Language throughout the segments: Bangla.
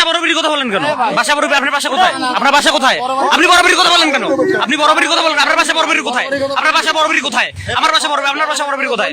বাসা বরাবরই কথা বলেন কেন? বাসা বরাবর আপনার বাসা কোথায়? আপনার বাসা কোথায়? আপনি বরাবরই কথা বলেন কেন? আপনি বরাবরই কথা বলেন। আপনার বাসা বরাবরই কোথায়? আপনার বাসা বরাবরই কোথায়? আমার বাসা বরাবর, আপনার বাসা বরাবরই কোথায়?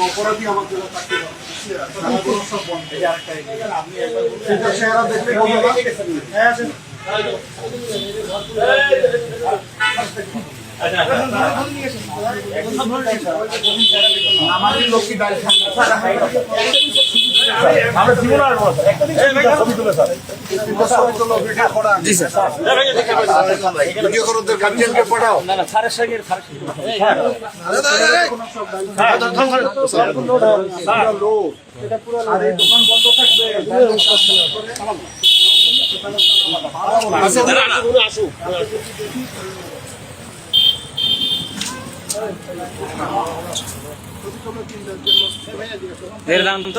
অপরাধী আমাদের আমাদের লোকটি ডাল খান আমরা জীবন আর ছবি তুলে স্যার ভিডিও করো গার্জিয়ানকে পড়াও না না স্যারের সঙ্গে আরে দোকান বন্ধ থাকবে আসো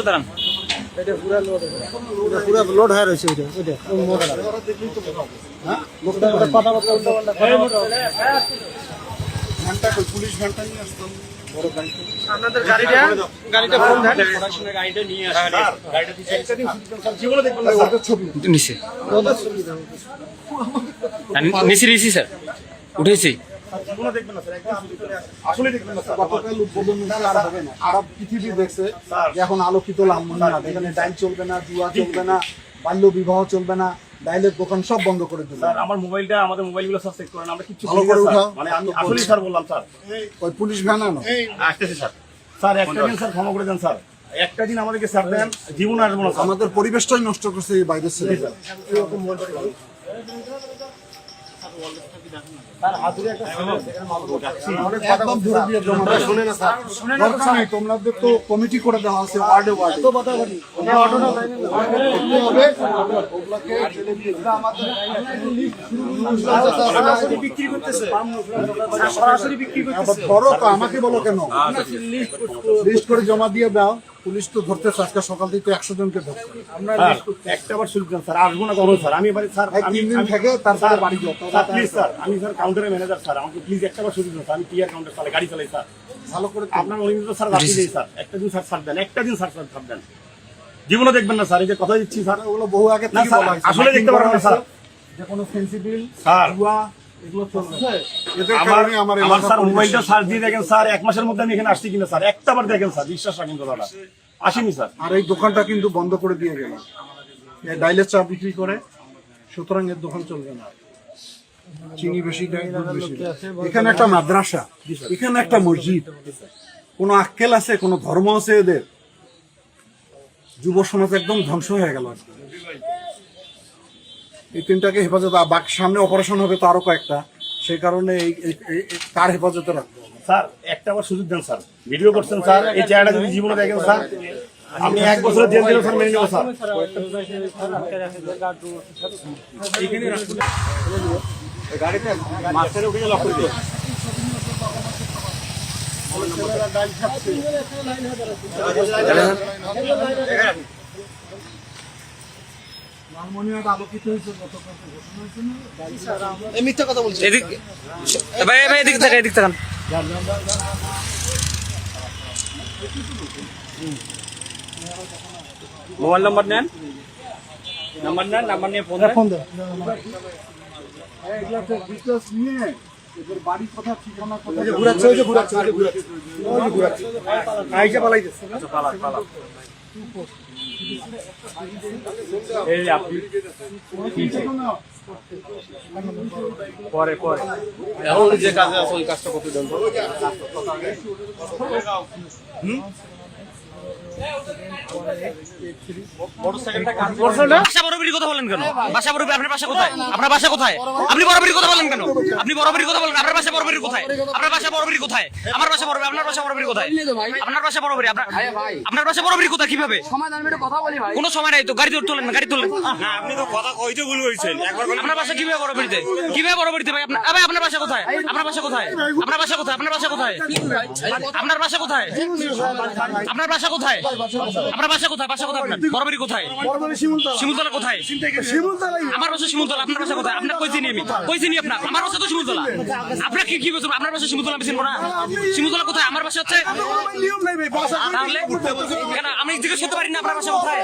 দাঁড়ান পুরো লোড হয়ে রয়েছে পুলিশ ভ্যানটা নিয়ে আসতাম বড় গাড়ি আপনাদের গাড়িটা ফোন দেন গাড়িটা নিয়ে আসেন। জীবনে দেখবেন না ওটা ছবি নিচে নিচে স্যার উঠেছি। জীবনে দেখবেন না স্যার একদম আসলে দেখবেন না স্যার গতকাল উদ্বোধন আর হবে না আরব পৃথিবী দেখছে এখন আলোকিত লালমনিরহাট এখানে ডাইল চলবে না, জুয়া চলবে না, বাল্য বিবাহ চলবে না, ডাইলের দোকান সব বন্ধ করে দিল। স্যার আমার মোবাইলটা আমাদের মোবাইলগুলো সব চেক করেন, আমরা কিছু ভালো করে উঠাও। মানে আমি আসলেই স্যার বললাম স্যার ওই পুলিশ ভ্যান আনো আসতেছি স্যার। স্যার একটা দিন স্যার ক্ষমা করে দেন স্যার, একটা দিন আমাদেরকে স্যার দেন, জীবন আসবো না স্যার। আমাদের পরিবেশটাই নষ্ট করছে এই বাইরের ছেলে একদম ধরে দিয়ে জমা শুনে না স্যার দরকার নেই তোমাদের তো কমিটি করে দেওয়া আছে ওয়ার্ডে ওয়ার্ডে তো কথা বলি হবে ওগুলোকে ছেড়ে দিয়ে আমাদের বিক্রি করতেছে সরাসরি বিক্রি করতেছে ধরো তো আমাকে বলো কেন লিস্ট করে জমা দিয়ে দাও পুলিশ তো ধরতেছে আজকে সকাল থেকে 100 জনকে ধরছে আমরা একটা বার শুনছেন স্যার আসবো না কখন স্যার আমি এবারে স্যার আমি 3 দিন থেকে তারপরে বাড়ি যাও স্যার প্লিজ স্যার আমি স্যার কাউন্টারের ম্যানেজার স্যার আমাকে প্লিজ একটা বার শুনছেন স্যার আমি টিআর কাউন্টার চালাই গাড়ি চালাই স্যার ভালো করে আপনার অনিয়মিত স্যার রাখি দেই স্যার একটা দিন স্যার ছাড় দেন একটা দিন স্যার ছাড় দেন জীবনে দেখবেন না স্যার এই যে কথা দিচ্ছি স্যার ওগুলো বহু আগে না থেকে স্যার বলা হয়েছে আসলে দেখতে পারবেন না স্যার যে কোনো সেন্সিটিভ স্যার জুয়া এগুলো চলবে এদের আমার কারণে আমার আমার এলাকা স্যার পরিবেশ- মোবাইলটা সার্চ দিয়ে দেখেন স্যার 1 মাসের মধ্যে আমি এখানে আসছি কিনা স্যার একটা বার দেখেন স্যার বিশ্বাস রাখেন কথাটা আসেনি স্যার আর এই দোকানটা কিন্তু বন্ধ করে দিয়ে গেল এই ডাইলের চা বিক্রি করে সুতরাং এর দোকান চলবে না চিনি বেশি দেয় দুধ বেশি দেয়। এখানে একটা মাদ্রাসা এখানে একটা মসজিদ কোনো আক্কেল আছে কোনো ধর্ম আছে এদের যুব সমাজ একদম ধ্বংস হয়ে গেল আজকে। এই তিনটাকে হেফাজত বাকি সামনে অপারেশন হবে তো আরো কয়েকটা সেই কারণে তার হেফাজতে রাখবো স্যার একটা বার সুযোগ দেন স্যার ভিডিও করছেন স্যার এই চেহারাটা যদি জীবনে দেখেন স্যার আমি 1 বছরের জেল দিলে স্যার মেনে নেবো স্যার গাড়িতে মাঝখানে উঠে লক করে দিও আলোকিত হয়েছে গতকাল ঘোষণা হয়েছে না মিথ্যা কথা বলছি এদিক ভাই ভাই এদিক থেকে এদিক থেকে মোবাইল নাম্বার নেন নাম্বার নিয়ে ফোন দেন এগুলাতে ডিটেইলস নিয়ে এদের বাড়ি কথা ঠিকানা কথা ঘুরাচ্ছে ওই যে ঘুরাচ্ছে আইসা পালাইতেছে এই আপনি পরে এখন যে কাজে আছে ওই কাজটা করতে দেন বাসা বরাবরই কথা বলেন কেন? বাসা বরাবর আপনার বাসা কোথায়? আপনার বাসা কোথায়? আপনি বরাবরই কথা বলেন কেন? আপনি বরাবরই কথা বলেন। আপনার বাসা বরাবরই কোথায়? আপনার বাসা বরাবরই কোথায়? আমার বাসা বরাবর, আপনার বাসা বরাবরই কোথায়? আপনার বাসা বরাবরই, আপনার বাসা বরাবরই কোথায়? কিভাবে? কোনো সময় নাই তো, গাড়ি তোলেন না, গাড়ি তোলেন। আপনি তো কথা কইতে ভুল হয়েছেন একবার আপনার বাসা কিভাবে বরাবরিতে? কিভাবে বরাবরিতে ভাই? ভাই আপনার বাসা কোথায়? আপনার বাসা কোথায়? আপনার বাসা কোথায়? আপনার বাসা কোথায়? আপনার বাসা কোথায়? আপনার বাসা কোথায়? আপনার বাসা কোথায়? বাসা কোথায় আপনার? বরাবরি কোথায়? শিমুলতলা কোথায়? আমার বাসা শিমুলতলা। আপনার বাসা কোথায়? আপনার কই চিনি আমি? কই চিনি আপনার? আমার বাসা তো শিমুলতলা। আপনার কি বলছেন? আপনার বাসা শিমুলতলা আমি চিনবো না? শিমুলতলা কোথায়? আমার বাসা হচ্ছে তাহলে কেন আমি জিজ্ঞেস করতে পারি না আপনার বাসা কোথায়?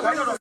আমাদের